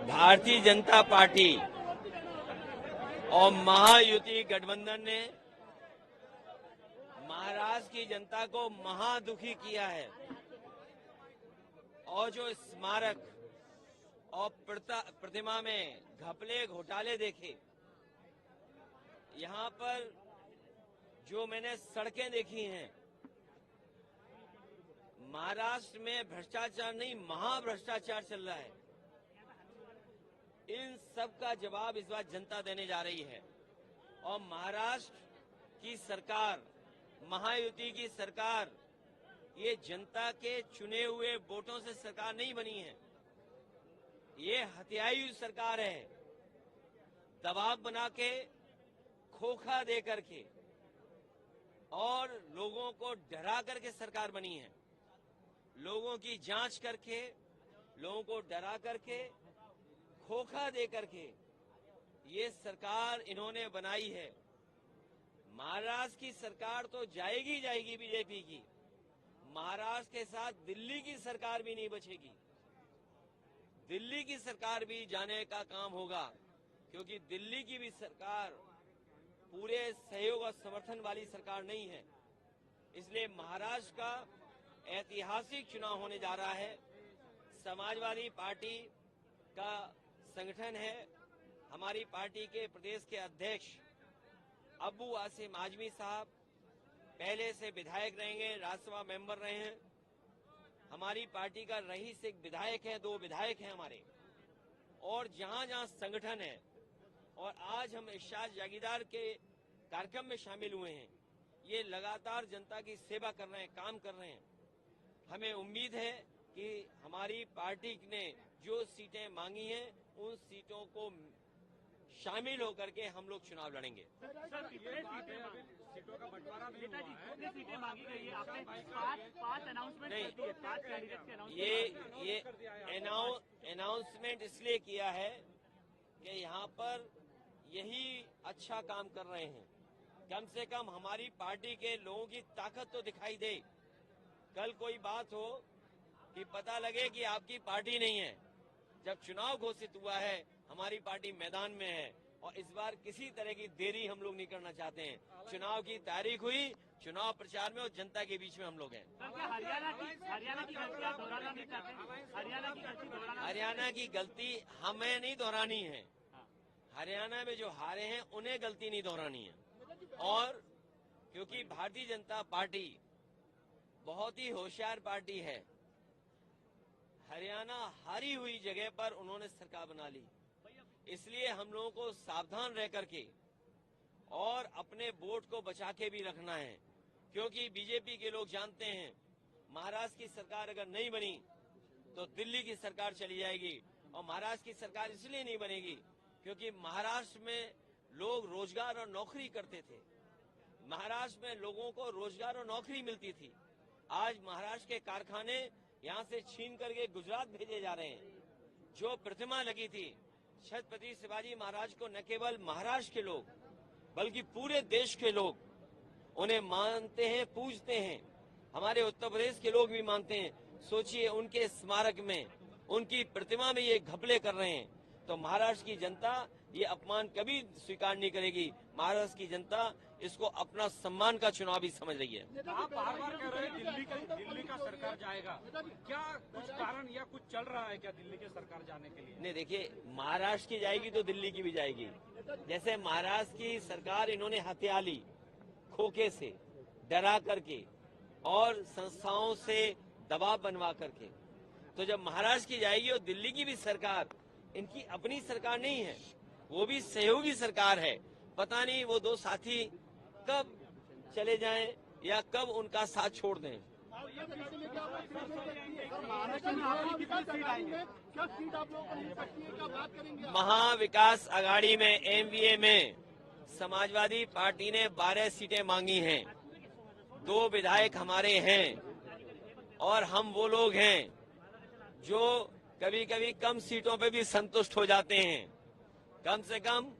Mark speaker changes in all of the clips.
Speaker 1: Bharatiya Janata party और महायुति गठबंधन ने महाराष्ट्र की जनता को महादुखी किया है और जो स्मारक और प्रतिमा में घपले घोटाले देखे, यहाँ पर जो मैंने सड़कें देखी हैं, महाराष्ट्र में भ्रष्टाचार नहीं महाभ्रष्टाचार चल रहा है। इन सब का जवाब इस बार जनता देने जा रही है और महाराष्ट्र की सरकार, महायुति की सरकार, ये जनता के चुने हुए वोटों से सरकार नहीं बनी है। ये हत्याई हुई सरकार है। दबाव बना के, खोखा दे करके और लोगों को डरा करके सरकार बनी है। लोगों की जांच करके, लोगों को डरा करके, खोखा दे करके ये सरकार इन्होंने बनाई है। महाराष्ट्र की सरकार तो जाएगी जाएगी बीजेपी की, महाराष्ट्र के साथ दिल्ली की सरकार भी नहीं बचेगी। दिल्ली की सरकार भी जाने का काम होगा, क्योंकि दिल्ली की भी सरकार पूरे सहयोग और समर्थन वाली सरकार नहीं है। इसलिए महाराष्ट्र का ऐतिहासिक चुनाव होने जा रहा है। समाजवादी पार्टी का संगठन है। हमारी पार्टी के प्रदेश के अध्यक्ष अबू आसिम आजमी साहब पहले से विधायक रहेंगे, राज्यसभा मेंबर रहे हैं। हमारी पार्टी का रईस एक विधायक है, 2 विधायक हैं हमारे। और जहां जहां संगठन है, और आज हम इरशाद जागीरदार के कार्यक्रम में शामिल हुए हैं, ये लगातार जनता की सेवा कर रहे हैं, काम कर रहे हैं। हमें उम्मीद है कि हमारी पार्टी ने जो सीटें मांगी हैं, उन सीटों को शामिल होकर के हम लोग चुनाव लड़ेंगे।
Speaker 2: सर, सीटों का बंटवारा भी हुआ है। कितनी सीटें मांगी गई है? आपने 5 अनाउंसमेंट कर दिए, 5 कैंडिडेट के अनाउंसमेंट।
Speaker 1: ये अनाउंसमेंट इसलिए किया है कि यहाँ पर यही अच्छा काम कर रहे हैं। कम से कम हमारी पार्टी के लोगों की ताकत तो दिखाई दे। कल कोई बात हो कि पता लगे कि आपकी पार्टी नहीं है। जब चुनाव घोषित हुआ है, हमारी पार्टी मैदान में है और इस बार किसी तरह की देरी हम लोग नहीं करना चाहते हैं। चुनाव की तारीख हुई, चुनाव प्रचार में और जनता के बीच में हम लोग हैं। हरियाणा की गलती हमें नहीं दोहरानी है। हरियाणा में जो हारे हैं उन्हें गलती नहीं दोहरानी है। और क्योंकि भारतीय जनता पार्टी बहुत ही होशियार पार्टी है, हरियाणा हारी हुई जगह पर उन्होंने सरकार बना ली। इसलिए हम लोगों को सावधान रह करके और अपने वोट को बचा के भी रखना है, क्योंकि बीजेपी के लोग जानते हैं महाराष्ट्र की सरकार अगर नहीं बनी तो दिल्ली की सरकार चली जाएगी। और महाराष्ट्र की सरकार इसलिए नहीं बनेगी क्योंकि महाराष्ट्र में लोग रोजगार और नौकरी करते थे। महाराष्ट्र में लोगों को रोजगार और नौकरी मिलती थी। आज महाराष्ट्र के कारखाने यहाँ से छीन करके गुजरात भेजे जा रहे हैं। जो प्रतिमा लगी थी छत्रपति शिवाजी महाराज को न केवल महाराष्ट्र के लोग बल्कि पूरे देश के लोग उन्हें मानते हैं, पूजते हैं। हमारे उत्तर प्रदेश के लोग भी मानते हैं। सोचिए, उनके स्मारक में, उनकी प्रतिमा में ये घपले कर रहे हैं, तो महाराष्ट्र की जनता ये अपमान कभी स्वीकार नहीं करेगी। महाराष्ट्र की जनता इसको अपना सम्मान का चुनाव भी समझ रही है।
Speaker 2: आप बार-बार कह रहे हैं दिल्ली का सरकार जाएगा, क्या कुछ कारण या कुछ चल रहा है क्या दिल्ली के सरकार जाने के लिए?
Speaker 1: नहीं, देखिए, महाराष्ट्र की जाएगी तो दिल्ली की भी जाएगी। जैसे महाराष्ट्र की सरकार इन्होंने हत्या ली, खोखे से डरा करके और संस्थाओं से दबाव बनवा करके, तो जब महाराष्ट्र की जाएगी और दिल्ली की भी सरकार, इनकी अपनी सरकार नहीं है, वो भी सहयोगी सरकार है। पता नहीं वो 2 साथी कब चले जाएं या कब उनका साथ छोड़ दें। महाविकास आघाड़ी में एमवीए में समाजवादी पार्टी ने 12 सीटें मांगी हैं। 2 विधायक हमारे हैं और हम वो लोग हैं जो कभी कभी कम सीटों पे भी संतुष्ट हो जाते हैं। कम से कम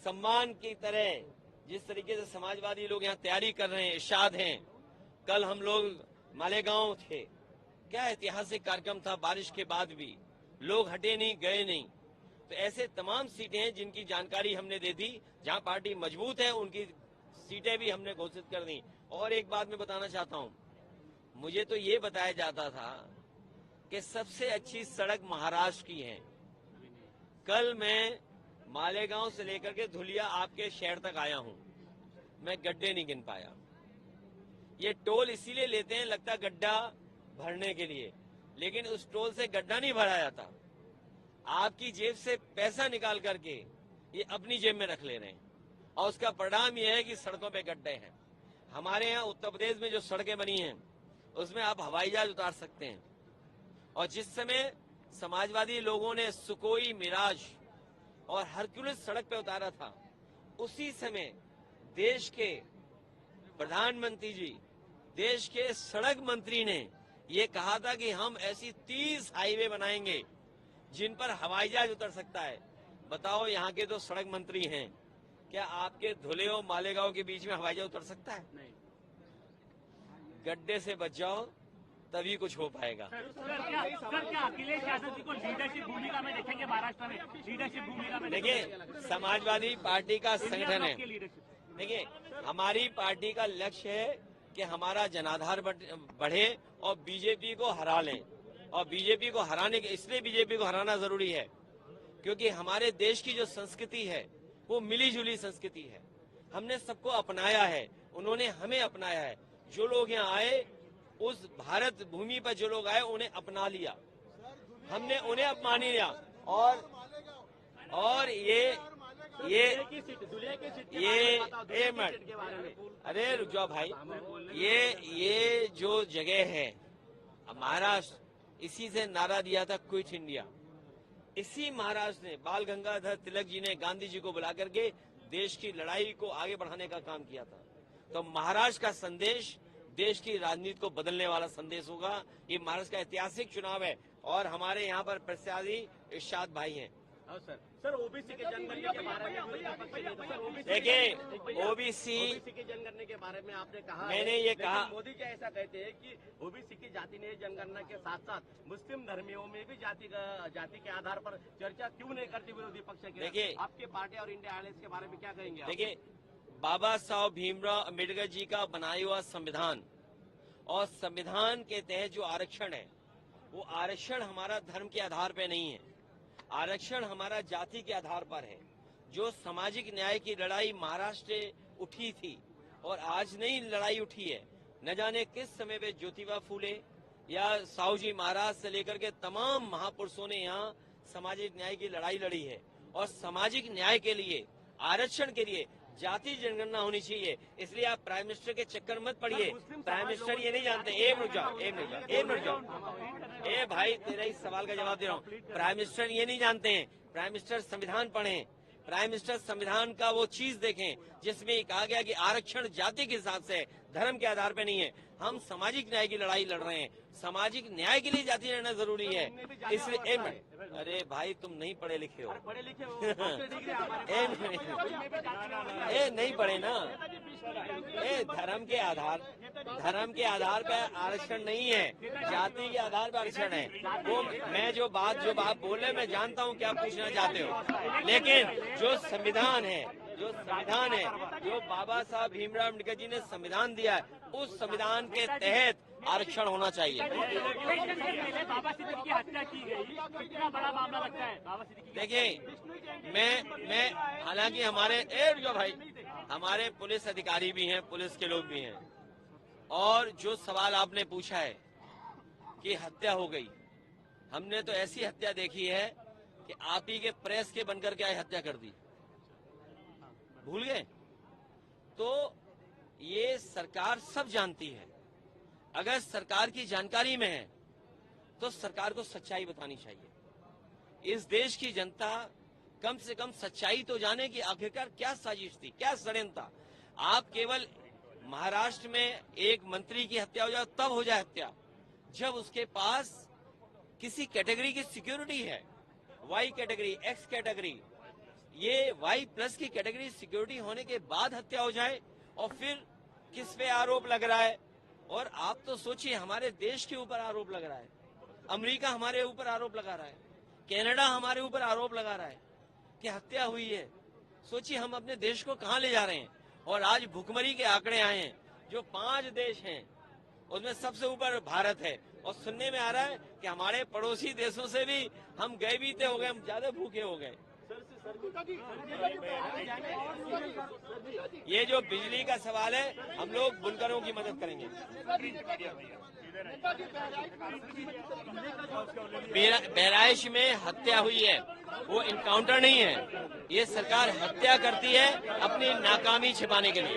Speaker 1: सम्मान की तरह जिस तरीके से समाजवादी लोग यहाँ तैयारी कर रहे हैं, इरशाद हैं। कल हम लोग मालेगांव थे, क्या ऐतिहासिक कार्यक्रम था। बारिश के बाद भी लोग हटे नहीं, गए नहीं। तो ऐसे तमाम सीटें हैं जिनकी जानकारी हमने दे दी। जहां पार्टी मजबूत है उनकी सीटें भी हमने घोषित कर दी। और एक बात मैं बताना चाहता हूं, मुझे तो ये बताया जाता था कि सबसे अच्छी सड़क महाराष्ट्र की है। कल मैं मालेगांव से लेकर के धुलिया आपके शहर तक आया हूं, मैं गड्ढे नहीं गिन पाया। ये टोल इसीलिए लेते हैं, लगता गड्ढा भरने के लिए, लेकिन उस टोल से गड्ढा नहीं भरा जाता। आपकी जेब से पैसा निकाल करके ये अपनी जेब में रख ले रहे हैं, और उसका परिणाम ये है कि सड़कों पे गड्ढे हैं। हमारे यहाँ उत्तर प्रदेश में जो सड़कें बनी हैं उसमें आप हवाई जहाज उतार सकते हैं। और जिस समय समाजवादी लोगों ने सुकोई, मिराज और हरक्यूलिस सड़क पे उतारा था, उसी समय देश के प्रधानमंत्री जी, देश के सड़क मंत्री ने ये कहा था कि हम ऐसी 30 हाईवे बनाएंगे जिन पर हवाई जहाज उतर सकता है। बताओ, यहाँ के तो सड़क मंत्री हैं, क्या आपके धुले और मालेगांव के बीच में हवाई जहाज उतर सकता है?
Speaker 2: नहीं।
Speaker 1: गड्ढे से बच जाओ, तभी कुछ हो पाएगा।
Speaker 2: सर क्या अखिलेश यादव जी को लीडरशिप भूमिका में देखेंगे महाराष्ट्र में? लीडरशिप भूमिका में
Speaker 1: देखिए, समाजवादी पार्टी का संगठन है। देखिए, हमारी पार्टी का लक्ष्य है कि हमारा जनाधार बढ़े और बीजेपी को हरा लें। और बीजेपी को हराने के, इसलिए बीजेपी को हराना जरूरी है क्योंकि हमारे देश की जो संस्कृति है वो मिली जुली संस्कृति है। हमने सबको अपनाया है, उन्होंने हमें अपनाया है। जो लोग यहाँ आए, उस भारत भूमि पर जो लोग आए उन्हें अपना लिया, हमने उन्हें अपमान लिया। और ये अरे रुक जाओ भाई, ये जो जगह है महाराष्ट्र, इसी से नारा दिया था क्विट इंडिया। इसी महाराष्ट्र ने, बाल गंगाधर तिलक जी ने गांधी जी को बुला करके देश की लड़ाई को आगे बढ़ाने का काम किया था। तो महाराष्ट्र का संदेश देश की राजनीति को बदलने वाला संदेश होगा। ये महाराष्ट्र का ऐतिहासिक चुनाव है और हमारे यहाँ पर प्रत्याशी इरशाद भाई हैं।
Speaker 2: सर ओबीसी के जनगणना के बारे में
Speaker 1: देखिए, ओबीसी
Speaker 2: की जनगणना के बारे में आपने कहा,
Speaker 1: मैंने ये कहा,
Speaker 2: मोदी जी ऐसा कहते हैं कि ओबीसी की जाति ने जनगणना के साथ साथ मुस्लिम धर्मियों में भी जाति के आधार पर चर्चा क्यों नहीं करती विरोधी पक्ष के?
Speaker 1: देखिए,
Speaker 2: आपके पार्टी और इंडिया अलायंस के बारे में क्या कहेंगे?
Speaker 1: देखिए, बाबा साहब भीमराव अम्बेडकर जी का बनाया हुआ संविधान और संविधान के तहत जो आरक्षण है, वो आरक्षण हमारा धर्म के आधार पर नहीं है, आरक्षण हमारा जाति के आधार पर है। जो सामाजिक न्याय की लड़ाई महाराष्ट्र से उठी थी और आज नई लड़ाई उठी है, न जाने किस समय पे ज्योतिबा फूले या साहू जी महाराज से लेकर के तमाम महापुरुषों ने यहाँ सामाजिक न्याय की लड़ाई लड़ी है। और सामाजिक न्याय के लिए, आरक्षण के लिए जाति जनगणना होनी चाहिए। इसलिए आप प्राइम मिनिस्टर के चक्कर मत पड़िए। प्राइम मिनिस्टर ये नहीं जानते। एक मिनट जाओ, ए भाई, तेरा इस सवाल का जवाब दे रहा हूँ। प्राइम मिनिस्टर ये नहीं जानते हैं। प्राइम मिनिस्टर संविधान पढ़ें, प्राइम मिनिस्टर संविधान का वो चीज देखें जिसमें कहा गया कि आरक्षण जाति के हिसाब से, धर्म के आधार पर नहीं है। हम सामाजिक न्याय की लड़ाई लड़ रहे हैं, सामाजिक न्याय के लिए जाति रहना जरूरी है। इसलिए एक मिनट, अरे भाई तुम नहीं पढ़े लिखे हो, नहीं पढ़े ना। धर्म के आधार पर आरक्षण नहीं है, जाति के आधार पर आरक्षण है। वो मैं जो बात बोले, मैं जानता हूँ क्या पूछना चाहते हो, लेकिन जो संविधान है, जो बाबा साहब भीमराव अम्बेडकर जी ने संविधान दिया है, उस संविधान के तहत आरक्षण होना चाहिए।
Speaker 2: बाबा सिद्दीकी की हत्या की गई, कितना बड़ा मामला लगता है बाबा सिद्दीकी?
Speaker 1: देखिए, मैं हालांकि हमारे पुलिस अधिकारी भी हैं, पुलिस के लोग भी हैं, और जो सवाल आपने पूछा है कि हत्या हो गई, हमने तो ऐसी हत्या देखी है कि आप ही के प्रेस के बनकर के आए हत्या कर दी, भूल गए? तो ये सरकार सब जानती है। अगर सरकार की जानकारी में है तो सरकार को सच्चाई बतानी चाहिए। इस देश की जनता कम से कम सच्चाई तो जाने कि आखिरकार क्या साजिश थी, क्या षड्यंत्र था। आप केवल महाराष्ट्र में एक मंत्री की हत्या हो जाए तब हो जाए हत्या, जब उसके पास किसी कैटेगरी की सिक्योरिटी है, वाई कैटेगरी, एक्स कैटेगरी, ये Y+ की कैटेगरी सिक्योरिटी होने के बाद हत्या हो जाए, और फिर किस पे आरोप लग रहा है। और आप तो सोचिए, हमारे देश के ऊपर आरोप लग रहा है, अमेरिका हमारे ऊपर आरोप लगा रहा है, कनाडा हमारे ऊपर आरोप लगा रहा है कि हत्या हुई है। सोचिए हम अपने देश को कहां ले जा रहे हैं। और आज भुखमरी के आंकड़े आए हैं, जो 5 देश हैं उसमें सबसे ऊपर भारत है। और सुनने में आ रहा है कि हमारे पड़ोसी देशों से भी हम गए बीते हो गए, हम ज्यादा भूखे हो गए। ये जो बिजली का सवाल है, हम लोग बुनकरों की मदद करेंगे। बहराइच में हत्या हुई है, वो इनकाउंटर नहीं है। ये सरकार हत्या करती है अपनी नाकामी छिपाने के लिए।